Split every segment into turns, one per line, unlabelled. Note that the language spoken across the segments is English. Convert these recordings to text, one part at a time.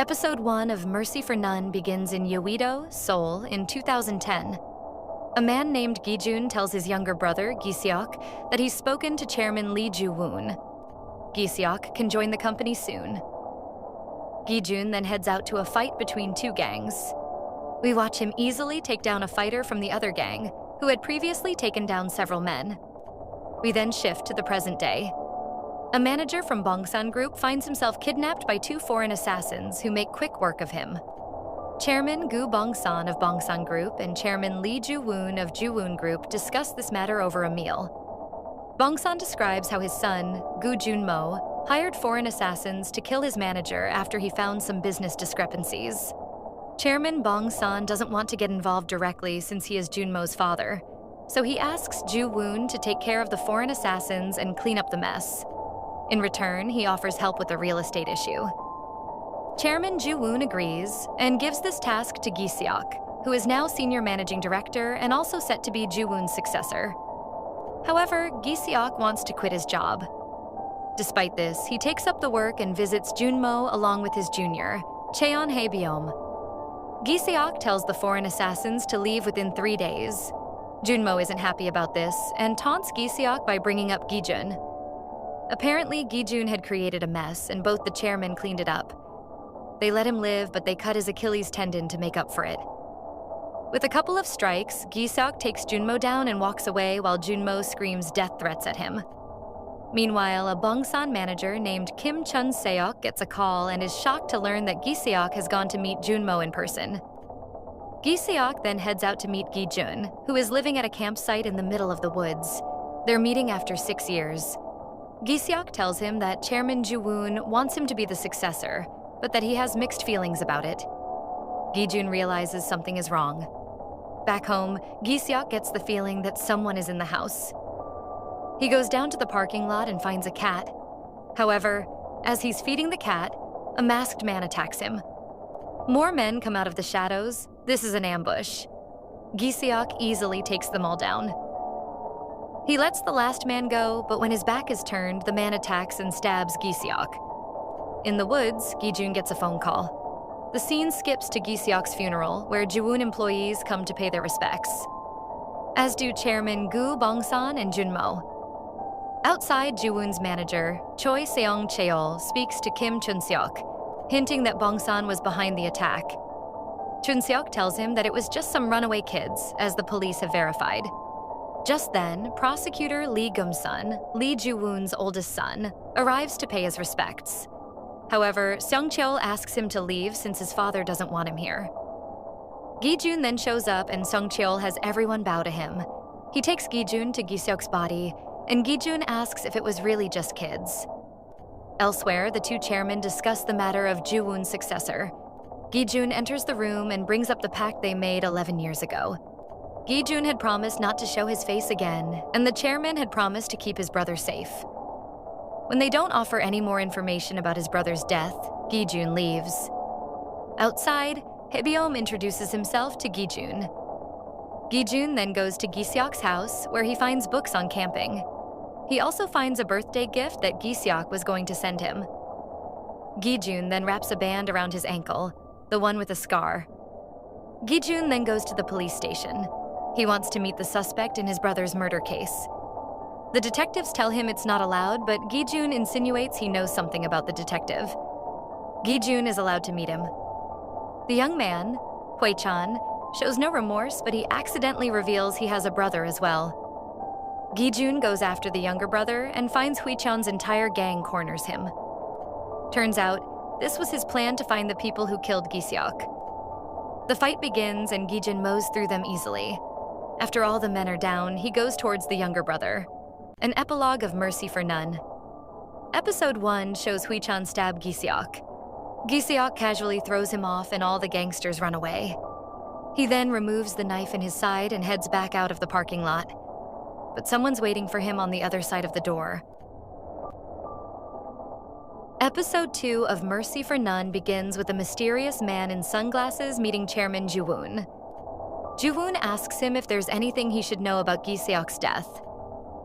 Episode 1 of Mercy for None begins in Yeouido, Seoul, in 2010. A man named Gi-jun tells his younger brother, Gi-seok, that he's spoken to Chairman Lee Ju-woon. Gi-seok can join the company soon. Gi-jun then heads out to a fight between two gangs. We watch him easily take down a fighter from the other gang, who had previously taken down several men. We then shift to the present day. A manager from Bongsan Group finds himself kidnapped by two foreign assassins who make quick work of him. Chairman Gu Bongsan of Bongsan Group and Chairman Lee Ju-woon of Ju-woon Group discuss this matter over a meal. Bongsan describes how his son, Gu Jun-mo, hired foreign assassins to kill his manager after he found some business discrepancies. Chairman Bongsan doesn't want to get involved directly since he is Jun-mo's father, so he asks Ju-woon to take care of the foreign assassins and clean up the mess. In return, he offers help with a real estate issue. Chairman Ju-woon agrees and gives this task to Gi-seok, who is now senior managing director and also set to be Ju-woon's successor. However, Gi-seok wants to quit his job. Despite this, he takes up the work and visits Jun-mo along with his junior, Cheon Hae-byom. Gi-seok tells the foreign assassins to leave within 3 days. Jun-mo isn't happy about this and taunts Gi-seok by bringing up Gi-jun. Apparently, Gi-jun had created a mess, and both the chairmen cleaned it up. They let him live, but they cut his Achilles tendon to make up for it. With a couple of strikes, Gi-seok takes Jun-mo down and walks away while Jun-mo screams death threats at him. Meanwhile, a Bongsan manager named Kim Chun-seok gets a call and is shocked to learn that Gi-seok has gone to meet Jun-mo in person. Gi-seok then heads out to meet Gi-jun, who is living at a campsite in the middle of the woods. They're meeting after 6 years. Gi-seok tells him that Chairman Ju-woon wants him to be the successor, but that he has mixed feelings about it. Gi-jun realizes something is wrong. Back home, Gi-seok gets the feeling that someone is in the house. He goes down to the parking lot and finds a cat. However, as he's feeding the cat, a masked man attacks him. More men come out of the shadows. This is an ambush. Gi-seok easily takes them all down. He lets the last man go, but when his back is turned, the man attacks and stabs Gi-seok. In the woods, Gi-jun gets a phone call. The scene skips to Gi-seok's funeral, where Ju-woon employees come to pay their respects, as do Chairman Gu Bongsan and Jun-mo. Outside, Ju-woon's manager, Choi Seong-cheol, speaks to Kim Chun-seok, hinting that Bongsan was behind the attack. Chun-seok tells him that it was just some runaway kids, as the police have verified. Just then, prosecutor Lee Gum-sun, Lee Ju-woon's oldest son, arrives to pay his respects. However, Seong-cheol asks him to leave since his father doesn't want him here. Gi-jun then shows up and Seong-cheol has everyone bow to him. He takes Gi-jun to Gi-seok's body, and Gi-jun asks if it was really just kids. Elsewhere, the two chairmen discuss the matter of Ju-woon's successor. Gi-jun enters the room and brings up the pact they made 11 years ago. Gi-jun had promised not to show his face again, and the chairman had promised to keep his brother safe. When they don't offer any more information about his brother's death, Gi-jun leaves. Outside, Hae-byom introduces himself to Gi-jun. Gi-jun then goes to Gi-seok's house, where he finds books on camping. He also finds a birthday gift that Gi-seok was going to send him. Gi-jun then wraps a band around his ankle, the one with a scar. Gi-jun then goes to the police station. He wants to meet the suspect in his brother's murder case. The detectives tell him it's not allowed, but Gi-jun insinuates he knows something about the detective. Gi-jun is allowed to meet him. The young man, Hui-chan, shows no remorse, but he accidentally reveals he has a brother as well. Gi-jun goes after the younger brother and finds Hui-chan's entire gang corners him. Turns out, this was his plan to find the people who killed Gi-seok. The fight begins and Gi-jun mows through them easily. After all the men are down, he goes towards the younger brother. An epilogue of Mercy for None. Episode 1 shows Hui-chan stab Gi-seok. Gi-seok casually throws him off and all the gangsters run away. He then removes the knife in his side and heads back out of the parking lot. But someone's waiting for him on the other side of the door. Episode 2 of Mercy for None begins with a mysterious man in sunglasses meeting Chairman Ju-woon. Ju-woon asks him if there's anything he should know about Gi-seok's death.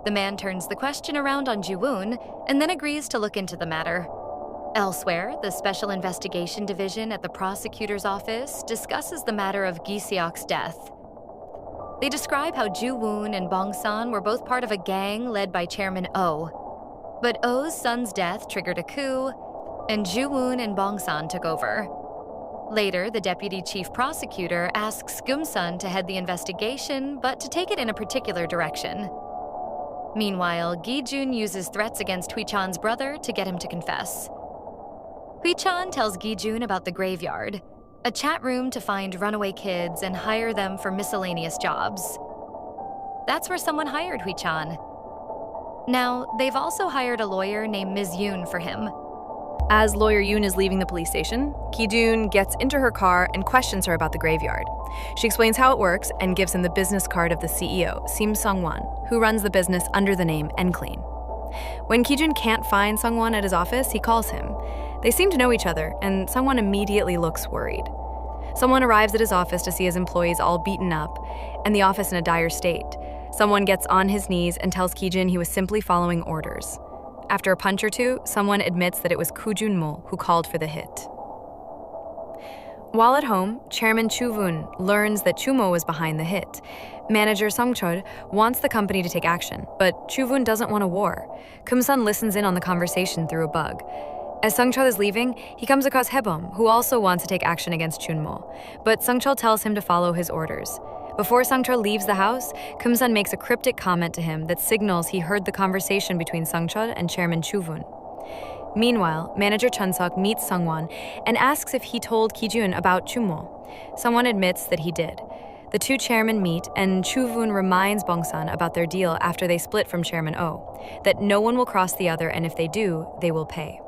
The man turns the question around on Ju-woon and then agrees to look into the matter. Elsewhere, the Special Investigation Division at the prosecutor's office discusses the matter of Gi-seok's death. They describe how Ju-woon and Bong-san were both part of a gang led by Chairman Oh. But Oh's son's death triggered a coup, and Ju-woon and Bong-san took over. Later, the deputy chief prosecutor asks Gum-sun to head the investigation, but to take it in a particular direction. Meanwhile, Gi-jun uses threats against Hui-chan's brother to get him to confess. Hui-chan tells Gi-jun about the graveyard, a chat room to find runaway kids and hire them for miscellaneous jobs. That's where someone hired Hui-chan. Now, they've also hired a lawyer named Ms. Yoon for him.
As lawyer Yoon is leaving the police station, Gi-jun gets into her car and questions her about the graveyard. She explains how it works and gives him the business card of the CEO, Sim Sung-won, who runs the business under the name N-Clean. When Gi-jun can't find Sung-won at his office, he calls him. They seem to know each other, and Sung-won immediately looks worried. Someone arrives at his office to see his employees all beaten up, and the office in a dire state. Someone gets on his knees and tells Gi-jun he was simply following orders. After a punch or two, someone admits that it was Koo Jun-mo who called for the hit. While at home, Chairman Chu-woon learns that Chu-mo was behind the hit. Manager Sung-chul wants the company to take action, but Chu-woon doesn't want a war. Kum-sun listens in on the conversation through a bug. As Sung-chul is leaving, he comes across Hae-bom, who also wants to take action against Chun-mo, but Sung-chul tells him to follow his orders. Before Sung-chul leaves the house, Kum-sun makes a cryptic comment to him that signals he heard the conversation between Sung-chul and Chairman Chu-woon. Meanwhile, manager Chun-seok meets Sung-won and asks if he told Ki-jun about Chun-mo. Sung-won admits that he did. The two chairmen meet, and Chu-woon reminds Bong-san about their deal after they split from Chairman Oh, that no one will cross the other, and if they do, they will pay.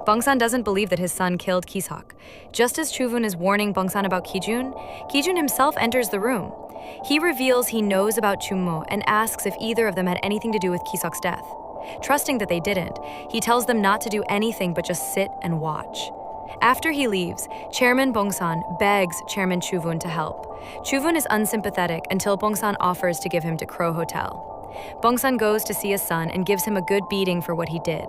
Bong-san doesn't believe that his son killed Ki-seok. Just as Chu-woon is warning Bong-san about Ki-jun himself enters the room. He reveals he knows about Chun-mo and asks if either of them had anything to do with Ki-seok's death. Trusting that they didn't, he tells them not to do anything but just sit and watch. After he leaves, Chairman Bong-san begs Chairman Chu-woon to help. Chu-woon is unsympathetic until Bong-san offers to give him to Crow Hotel. Bong-san goes to see his son and gives him a good beating for what he did.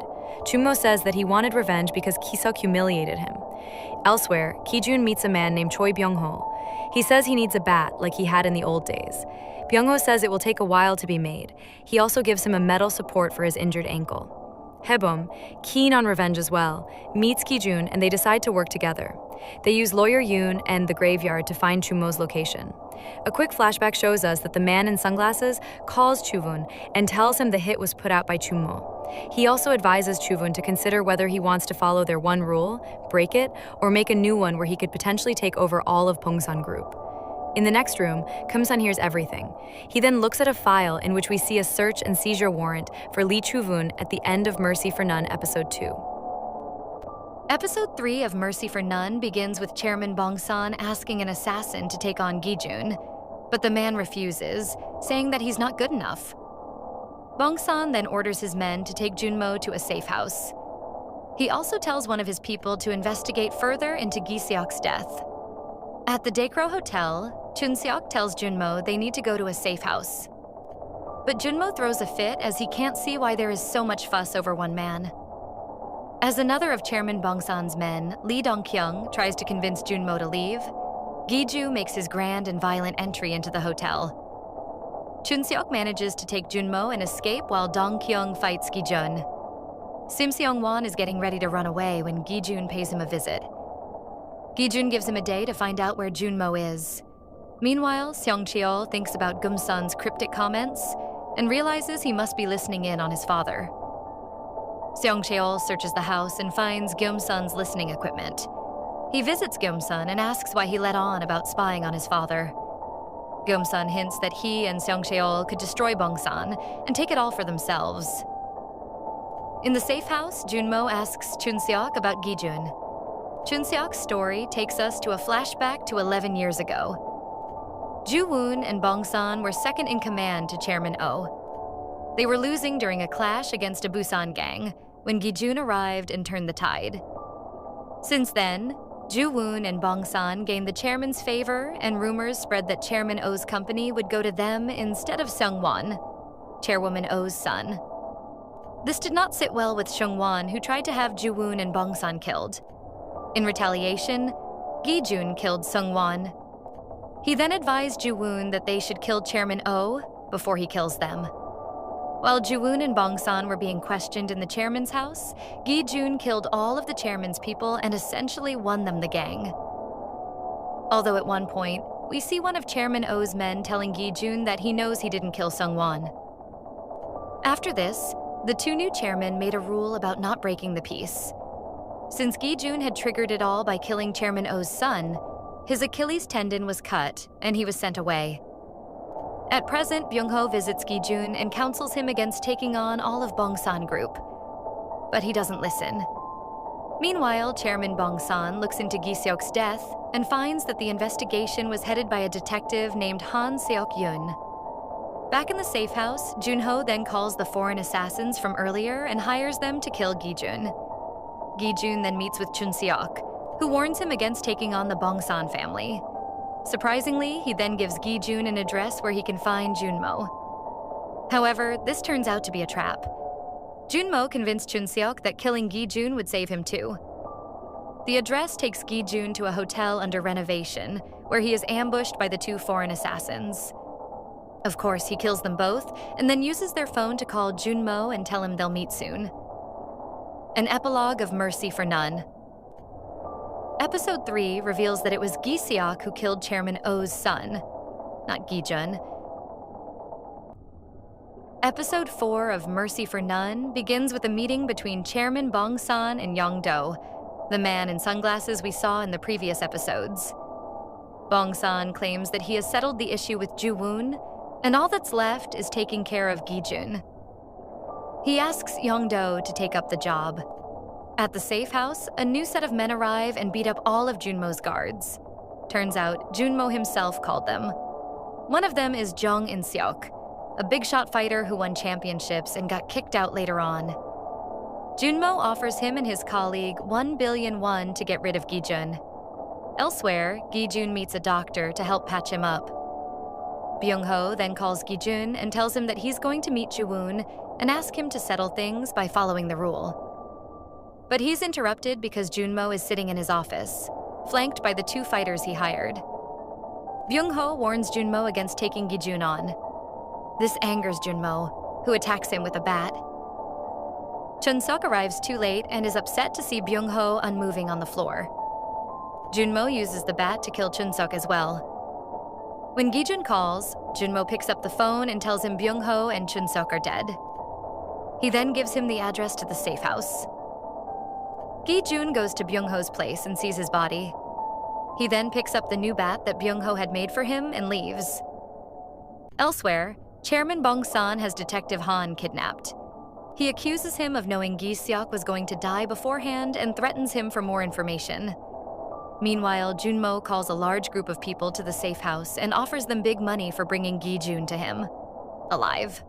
Chun-mo says that he wanted revenge because Ki-seok humiliated him. Elsewhere, Ki-jun meets a man named Choi Byung-ho. He says he needs a bat like he had in the old days. Byung-ho says it will take a while to be made. He also gives him a metal support for his injured ankle. Hae-bom, keen on revenge as well, meets Ki-jun and they decide to work together. They use lawyer Yoon and the graveyard to find Chun-mo's location. A quick flashback shows us that the man in sunglasses calls Chu-woon and tells him the hit was put out by Chun-mo. He also advises Chu-woon to consider whether he wants to follow their one rule, break it, or make a new one where he could potentially take over all of Bong-san Group. In the next room, Kum-sun hears everything. He then looks at a file in which we see a search and seizure warrant for Lee Chu-woon at the end of Mercy for None, Episode 2.
Episode 3 of Mercy for None begins with Chairman Bong-san asking an assassin to take on Gi-jun, but the man refuses, saying that he's not good enough. Bong-san then orders his men to take Chun-mo to a safe house. He also tells one of his people to investigate further into Gi-seok's death. At the Daecro Hotel, Chun-seok tells Chun-mo they need to go to a safe house. But Chun-mo throws a fit as he can't see why there is so much fuss over one man. As another of Chairman Bong-san's men, Lee Dong-kyung, tries to convince Chun-mo to leave, Gi-ju makes his grand and violent entry into the hotel. Chun-seok manages to take Chun-mo and escape while Dong-kyung fights Gi-jun. Sim Seong-won is getting ready to run away when Gi-jun pays him a visit. Gi-jun gives him a day to find out where Chun-mo is. Meanwhile, Seong-cheol thinks about Gum-sun's cryptic comments and realizes he must be listening in on his father. Seong-cheol searches the house and finds Gum-sun's listening equipment. He visits Gum-sun and asks why he let on about spying on his father. Gum-sun hints that he and Seong-cheol could destroy Bong-san and take it all for themselves. In the safe house, Chun-mo asks Chun-seok about Gi-jun. Chun-seok's story takes us to a flashback to 11 years ago. Ju-woon and Bong-san were second in command to Chairman Oh. They were losing during a clash against a Busan gang when Gi-jun arrived and turned the tide. Since then, Ju-woon and Bong-san gained the chairman's favor, and rumors spread that Chairman Oh's company would go to them instead of Seung-won, Chairwoman Oh's son. This did not sit well with Seung-won, who tried to have Ju-woon and Bong-san killed. In retaliation, Gi-jun killed Seung-won. He then advised Ju-woon that they should kill Chairman Oh before he kills them. While Ju-woon and Bong-san were being questioned in the chairman's house, Gi-jun killed all of the chairman's people and essentially won them the gang. Although at one point, we see one of Chairman Oh's men telling Gi-jun that he knows he didn't kill Seung-won. After this, the two new chairmen made a rule about not breaking the peace. Since Gi-jun had triggered it all by killing Chairman Oh's son, his Achilles tendon was cut and he was sent away. At present, Byung-ho visits Gi-jun and counsels him against taking on all of Bong-san group. But he doesn't listen. Meanwhile, Chairman Bong-san looks into Gi-seok's death and finds that the investigation was headed by a detective named Han Seok-yoon. Back in the safe house, Jun-ho then calls the foreign assassins from earlier and hires them to kill Gi-jun. Gi-jun then meets with Chun-seok, who warns him against taking on the Bong-san family. Surprisingly, he then gives Gi-jun an address where he can find Junmo. However, this turns out to be a trap. Junmo convinced Chun-seok that killing Gi-jun would save him too. The address takes Gi-jun to a hotel under renovation, where he is ambushed by the two foreign assassins. Of course, he kills them both, and then uses their phone to call Junmo and tell him they'll meet soon. An epilogue of mercy for none. Episode 3 reveals that it was Gi-seok who killed Chairman Oh's son, not Gi-jun. Episode 4 of Mercy for None begins with a meeting between Chairman Bong-san and Yong-do, the man in sunglasses we saw in the previous episodes. Bong-san claims that he has settled the issue with Ju-woon, and all that's left is taking care of Gi-jun. He asks Yong-do to take up the job. At the safe house, a new set of men arrive and beat up all of Junmo's guards. Turns out, Junmo himself called them. One of them is Jung In-seok, a big-shot fighter who won championships and got kicked out later on. Junmo offers him and his colleague 1 billion won to get rid of Gi-jun. Elsewhere, Gi-jun meets a doctor to help patch him up. Byung-ho then calls Gi-jun and tells him that he's going to meet Ju-woon and ask him to settle things by following the rule. But he's interrupted because Junmo is sitting in his office, flanked by the two fighters he hired. Byung-ho warns Junmo against taking Gi-jun on. This angers Junmo, who attacks him with a bat. Chun-seok arrives too late and is upset to see Byung-ho unmoving on the floor. Junmo uses the bat to kill Chun-seok as well. When Gi-jun calls, Junmo picks up the phone and tells him Byung-ho and Chun-seok are dead. He then gives him the address to the safe house. Gi-jun goes to Byung-ho's place and sees his body. He then picks up the new bat that Byung-ho had made for him and leaves. Elsewhere, Chairman Bong-san has Detective Han kidnapped. He accuses him of knowing Gi-seok was going to die beforehand and threatens him for more information. Meanwhile, Junmo calls a large group of people to the safe house and offers them big money for bringing Gi-jun to him, alive.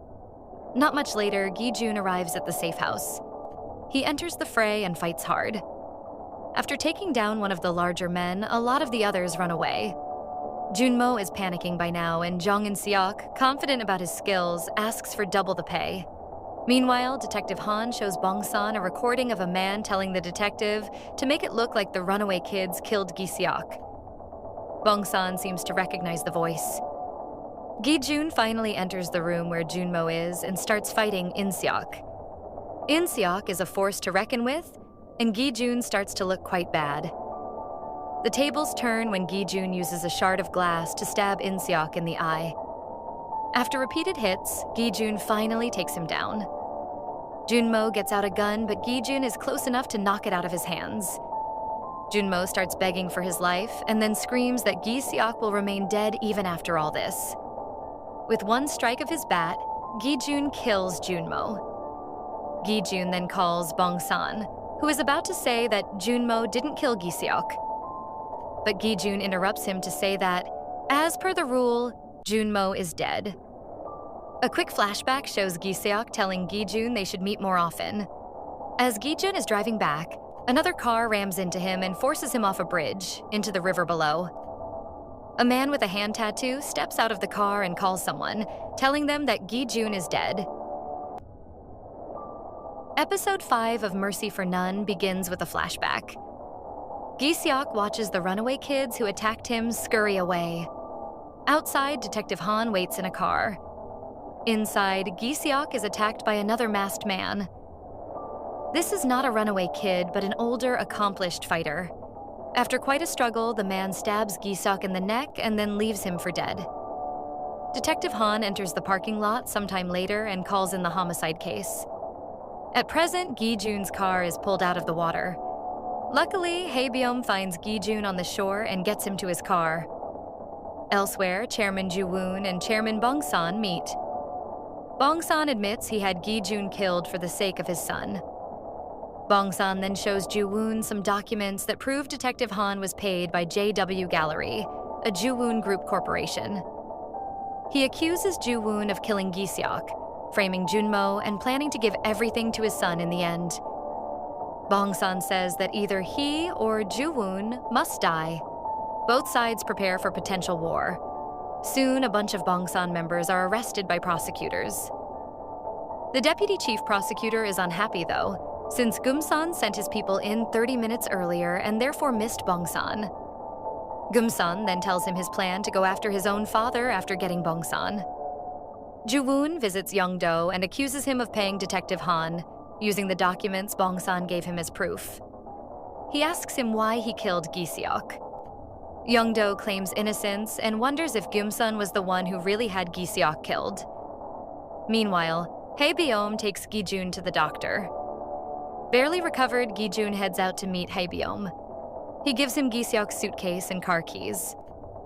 Not much later, Gi-jun arrives at the safe house. He enters the fray and fights hard. After taking down one of the larger men, a lot of the others run away. Junmo is panicking by now, and Jung In-seok, confident about his skills, asks for double the pay. Meanwhile, Detective Han shows Bong-san a recording of a man telling the detective to make it look like the runaway kids killed Gi-seok. Bong-san seems to recognize the voice. Gi-jun finally enters the room where Junmo is and starts fighting In-seok. In-seok is a force to reckon with, and Gi-jun starts to look quite bad. The tables turn when Gi-jun uses a shard of glass to stab In-seok in the eye. After repeated hits, Gi-jun finally takes him down. Junmo gets out a gun, but Gi-jun is close enough to knock it out of his hands. Junmo starts begging for his life and then screams that Gi-seok will remain dead even after all this. With one strike of his bat, Gi-jun kills Junmo. Gi-jun then calls Bong-san, who is about to say that Junmo didn't kill Gi-seok. But Gi-jun interrupts him to say that, as per the rule, Junmo is dead. A quick flashback shows Gi-seok telling Gi-jun they should meet more often. As Gi-jun is driving back, another car rams into him and forces him off a bridge, into the river below. A man with a hand tattoo steps out of the car and calls someone, telling them that Gi-jun is dead. Episode 5 of Mercy for None begins with a flashback. Gi-seok watches the runaway kids who attacked him scurry away. Outside, Detective Han waits in a car. Inside, Gi-seok is attacked by another masked man. This is not a runaway kid, but an older, accomplished fighter. After quite a struggle, the man stabs Gi-seok in the neck and then leaves him for dead. Detective Han enters the parking lot sometime later and calls in the homicide case. At present, Gi-jun's car is pulled out of the water. Luckily, Hae-byum finds Gi-jun on the shore and gets him to his car. Elsewhere, Chairman Ju-woon and Chairman Bong-san meet. Bong-san admits he had Gi-jun killed for the sake of his son. Bong-san then shows Ju-woon some documents that prove Detective Han was paid by JW Gallery, a Ju-woon Group corporation. He accuses Ju-woon of killing Gi-seok, framing Junmo and planning to give everything to his son in the end. Bong-san says that either he or Ju-woon must die. Both sides prepare for potential war. Soon, a bunch of Bong-san members are arrested by prosecutors. The deputy chief prosecutor is unhappy, though, since Gum-san sent his people in 30 minutes earlier and therefore missed Bong-san. Gum-san then tells him his plan to go after his own father after getting Bong-san. Ju-woon visits Young-do and accuses him of paying Detective Han, using the documents Bong-san gave him as proof. He asks him why he killed Gi-seok. Young-do claims innocence and wonders if Gum-san was the one who really had Gi-seok killed. Meanwhile, Hae-byum takes Gi-jun to the doctor. Barely recovered, Gi-jun heads out to meet Hae-byum. He gives him Gi-seok's suitcase and car keys.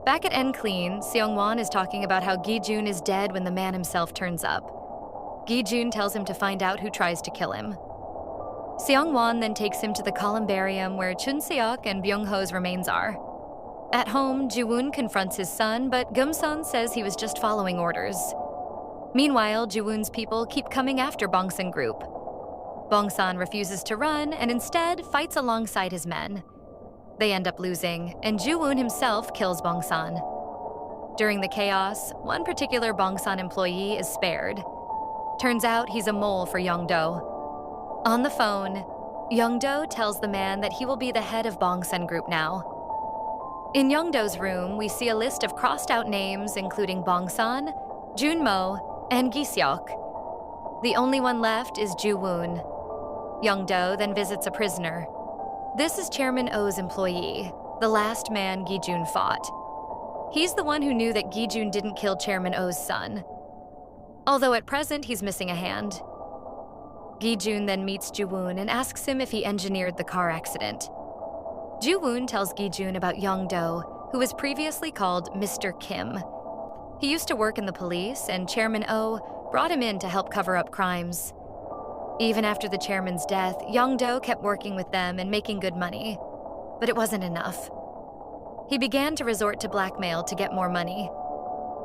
Back at N-Clean, Seong-won is talking about how Gi-jun is dead when the man himself turns up. Gi-jun tells him to find out who tries to kill him. Seong-won then takes him to the columbarium where Chun-seok and Byung-ho's remains are. At home, Ju-woon confronts his son, but Gum-san says he was just following orders. Meanwhile, Ju-woon's people keep coming after Bong-san Group. Bong-san refuses to run and instead fights alongside his men. They end up losing, and Ju-woon himself kills Bong-san. During the chaos, one particular Bong-san employee is spared. Turns out he's a mole for Young-do. On the phone, Young-do tells the man that he will be the head of Bong-san Group now. In Young-do's room, we see a list of crossed-out names including Bong-san, Junmo, and Gi-seok. The only one left is Ju-woon. Young-do then visits a prisoner. This is Chairman Oh's employee, the last man Gi-jun fought. He's the one who knew that Gi-jun didn't kill Chairman Oh's son. Although at present he's missing a hand. Gi-jun then meets Ju-woon and asks him if he engineered the car accident. Ju-woon tells Gi-jun about Young-do, who was previously called Mr. Kim. He used to work in the police, and Chairman Oh brought him in to help cover up crimes. Even after the chairman's death, Young-do kept working with them and making good money. But it wasn't enough. He began to resort to blackmail to get more money.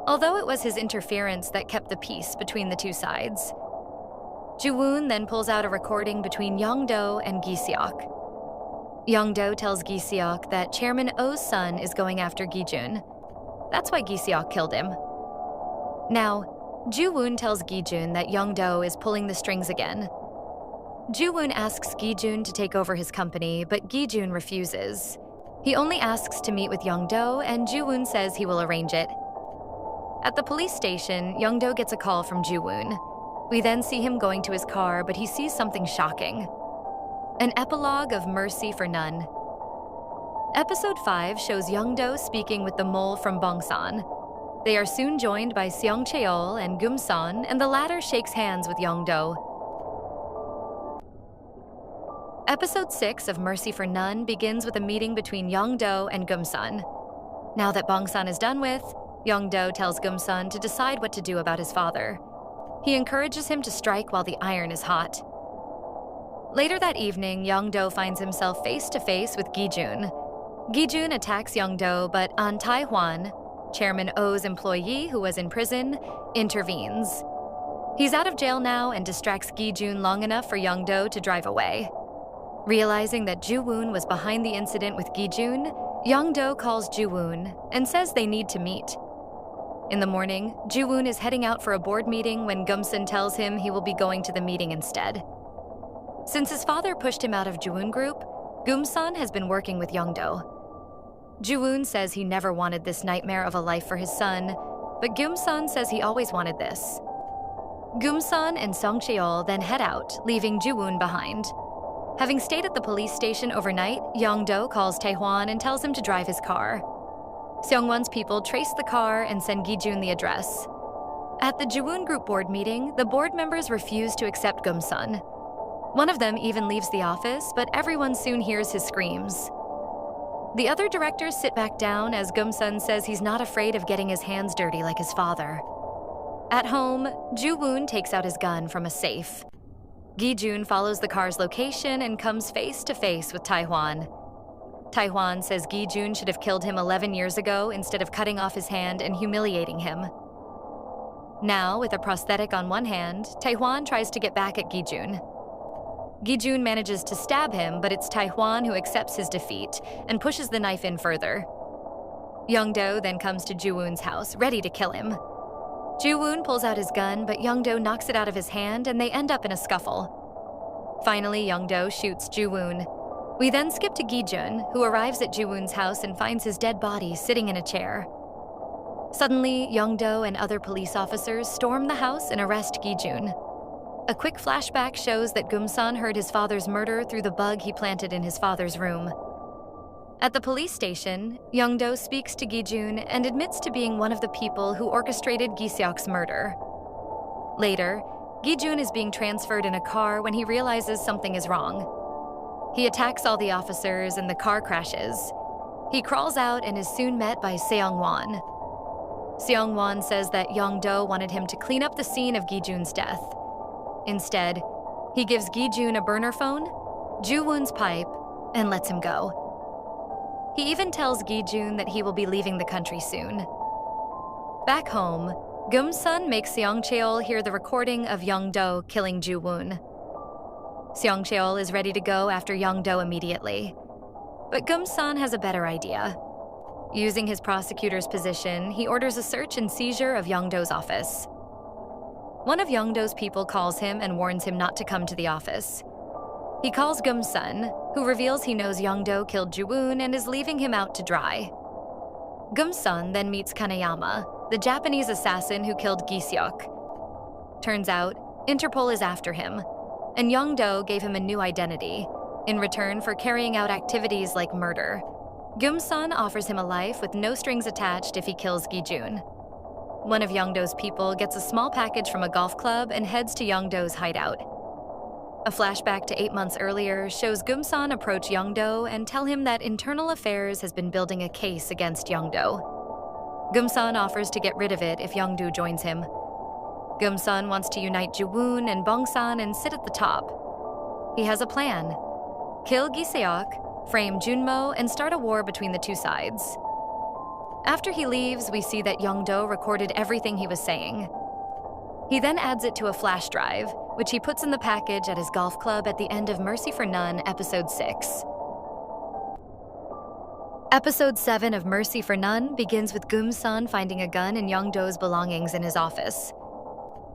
Although it was his interference that kept the peace between the two sides. Ju-woon then pulls out a recording between Young-do and Gi-seok. Young-do tells Gi-seok that Chairman Oh's son is going after Gi-jun. That's why Gi-seok killed him. Now, Ju-woon tells Gi-jun that Young-do is pulling the strings again. Ju-woon asks Gi-jun to take over his company, but Gi-jun refuses. He only asks to meet with Young-do, and Ju-woon says he will arrange it. At the police station, Young-do gets a call from Ju-woon. We then see him going to his car, but he sees something shocking. An epilogue of Mercy for None. Episode 5 shows Young-do speaking with the mole from Bong-san. They are soon joined by Seong Cheol and Gum-san, and the latter shakes hands with Young-do. Episode 6 of Mercy for None begins with a meeting between Young-do and Gum-san. Now that Bong-san is done with, Young-do tells Gum-san to decide what to do about his father. He encourages him to strike while the iron is hot. Later that evening, Young-do finds himself face-to-face with Gi-jun. Gi-jun attacks Young-do, but An Tai-hwan, Chairman Oh's employee who was in prison, intervenes. He's out of jail now and distracts Gi-jun long enough for Young-do to drive away. Realizing that Ju-woon was behind the incident with Gi-jun, Young-do calls Ju-woon and says they need to meet. In the morning, Ju-woon is heading out for a board meeting when Gum-san tells him he will be going to the meeting instead. Since his father pushed him out of Ju-woon Group, Gum-sun has been working with Young-do. Ju-woon says he never wanted this nightmare of a life for his son, but Gum-sun says he always wanted this. Gum-sun and Song Cheol then head out, leaving Ju-woon behind. Having stayed at the police station overnight, Young-do calls Tae-hwan and tells him to drive his car. Seong-won's people trace the car and send Gi-jun the address. At the Ju-woon Group board meeting, the board members refuse to accept Gum-sun. One of them even leaves the office, but everyone soon hears his screams. The other directors sit back down as Gum-sun says he's not afraid of getting his hands dirty like his father. At home, Ju-woon takes out his gun from a safe. Gi-jun follows the car's location and comes face to face with Tae-hwan. Tae-hwan says Gi-jun should have killed him 11 years ago instead of cutting off his hand and humiliating him. Now, with a prosthetic on one hand, Tae-hwan tries to get back at Gi-jun. Gi-jun manages to stab him, but it's Tae-hwan who accepts his defeat and pushes the knife in further. Young-do then comes to Ju-woon's house, ready to kill him. Ju-woon pulls out his gun, but Young-do knocks it out of his hand and they end up in a scuffle. Finally, Young-do shoots Ju-woon. We then skip to Gi-jun, who arrives at Ju-woon's house and finds his dead body sitting in a chair. Suddenly, Young-do and other police officers storm the house and arrest Gi-jun. A quick flashback shows that Gum-sun heard his father's murder through the bug he planted in his father's room. At the police station, Young-do speaks to Gi-jun and admits to being one of the people who orchestrated Gi-seok's murder. Later, Gi-jun is being transferred in a car when he realizes something is wrong. He attacks all the officers and the car crashes. He crawls out and is soon met by Seong-won. Seong-won says that Young-do wanted him to clean up the scene of Gi-jun's death. Instead, he gives Gi-jun a burner phone, Ju-woon's pipe, and lets him go. He even tells Gi-jun that he will be leaving the country soon. Back home, Gum-sun makes Seong Cheol hear the recording of Young-do killing Ju-woon. Seong Cheol is ready to go after Young-do immediately. But Gum-sun has a better idea. Using his prosecutor's position, he orders a search and seizure of Young-do's office. One of Young-do's people calls him and warns him not to come to the office. He calls Gum-sun, who reveals he knows Young-do killed Ju-woon and is leaving him out to dry. Gum-sun then meets Kaneyama, the Japanese assassin who killed Gi-seok. Turns out, Interpol is after him, and Young-do gave him a new identity, in return for carrying out activities like murder. Gum-sun offers him a life with no strings attached if he kills Gi-jun. One of Young-do's people gets a small package from a golf club and heads to Young-do's hideout. A flashback to 8 months earlier shows Gum-sun approach Young-do and tell him that Internal Affairs has been building a case against Young-do. Gum-sun offers to get rid of it if Young-do joins him. Gum-sun wants to unite Ju-woon and Bong-san and sit at the top. He has a plan: kill Gi-seok, frame Junmo, and start a war between the two sides. After he leaves, we see that Young-do recorded everything he was saying. He then adds it to a flash drive, which he puts in the package at his golf club at the end of Mercy for None, Episode 6. Episode 7 of Mercy for None begins with Gum-sun finding a gun and Young-do's belongings in his office.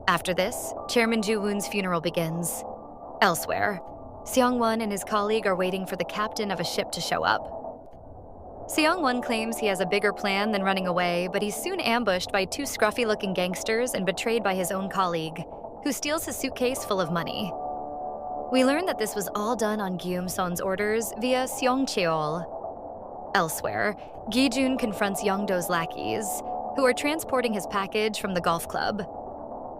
After this, Chairman Ju-woon's funeral begins. Elsewhere, Seong-won and his colleague are waiting for the captain of a ship to show up. Seong-won claims he has a bigger plan than running away, but he's soon ambushed by 2 scruffy-looking gangsters and betrayed by his own colleague, who steals his suitcase full of money. We learn that this was all done on Gum-sun's orders via Seong Cheol. Elsewhere, Gi-jun confronts Young-do's lackeys, who are transporting his package from the golf club.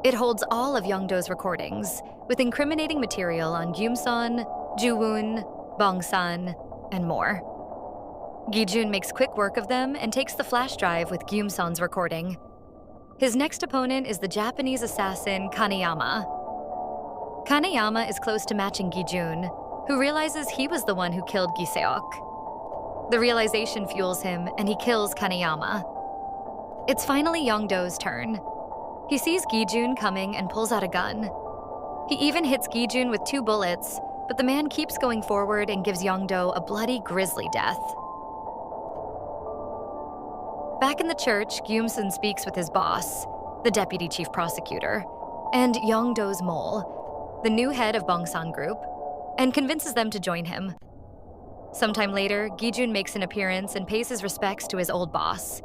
It holds all of Young-do's recordings, with incriminating material on Gum-sun, Ju-woon, Bong-san, and more. Gi-jun makes quick work of them and takes the flash drive with Gum-sun's recording. His next opponent is the Japanese assassin Kaneyama. Kaneyama is close to matching Gi-jun, who realizes he was the one who killed Gi-seok. The realization fuels him, and he kills Kaneyama. It's finally Young-do's turn. He sees Gi-jun coming and pulls out a gun. He even hits Gi-jun with 2 bullets, but the man keeps going forward and gives Young-do a bloody, grisly death. Back in the church, Gum-sun speaks with his boss, the deputy chief prosecutor, and Young-do's mole, the new head of Bong-san Group, and convinces them to join him. Sometime later, Gi-jun makes an appearance and pays his respects to his old boss.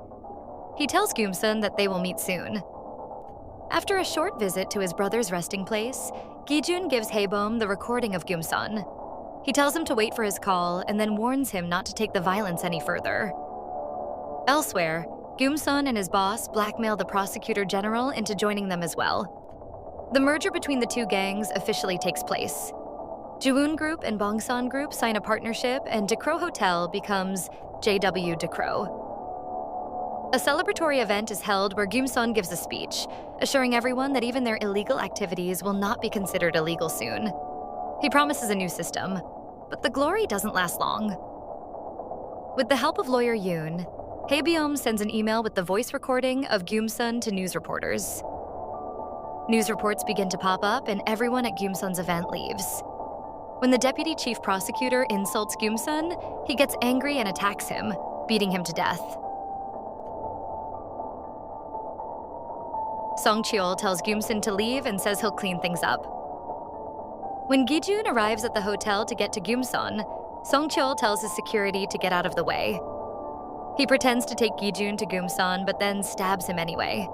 He tells Gum-sun that they will meet soon. After a short visit to his brother's resting place, Gi-jun gives Hae-bom the recording of Gum-sun. He tells him to wait for his call and then warns him not to take the violence any further. Elsewhere, Gum-sun and his boss blackmail the prosecutor general into joining them as well. The merger between the two gangs officially takes place. Jiwoon Group and Bongsan Group sign a partnership, and Decro Hotel becomes JW Decro. A celebratory event is held where Gum-sun gives a speech, assuring everyone that even their illegal activities will not be considered illegal soon. He promises a new system, but the glory doesn't last long. With the help of lawyer Yoon, Hae-byum sends an email with the voice recording of Gum-sun to news reporters. News reports begin to pop up, and everyone at Gum-sun's event leaves. When the deputy chief prosecutor insults Gum-sun, he gets angry and attacks him, beating him to death. Song Cheol tells Gum-sun to leave and says he'll clean things up. When Gi-jun arrives at the hotel to get to Gum-sun, Song Cheol tells his security to get out of the way. He pretends to take Gi-jun to Gum-sun, but then stabs him anyway.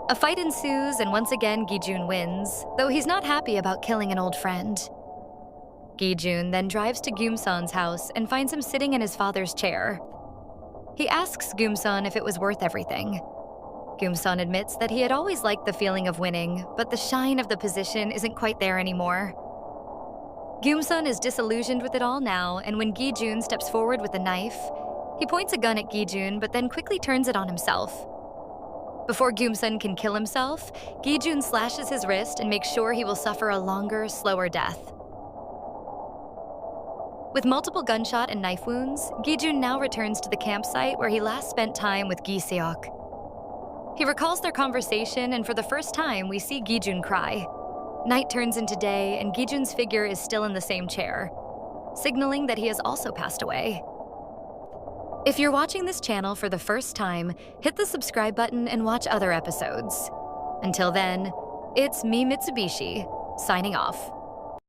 A fight ensues, and once again Gi-jun wins, though he's not happy about killing an old friend. Gi-jun then drives to Gum-sun's house and finds him sitting in his father's chair. He asks Gum-sun if it was worth everything. Gum-sun admits that he had always liked the feeling of winning, but the shine of the position isn't quite there anymore. Gum-sun is disillusioned with it all now, and when Gi-jun steps forward with a knife, he points a gun at Gi-jun but then quickly turns it on himself. Before Gum-sun can kill himself, Gi-jun slashes his wrist and makes sure he will suffer a longer, slower death. With multiple gunshot and knife wounds, Gi-jun now returns to the campsite where he last spent time with Gi-seok. He recalls their conversation, and for the first time, we see Gi-jun cry. Night turns into day, and Gi-jun's figure is still in the same chair, signaling that he has also passed away. If you're watching this channel for the first time, hit the subscribe button and watch other episodes. Until then, it's me, Mitsubishi, signing off.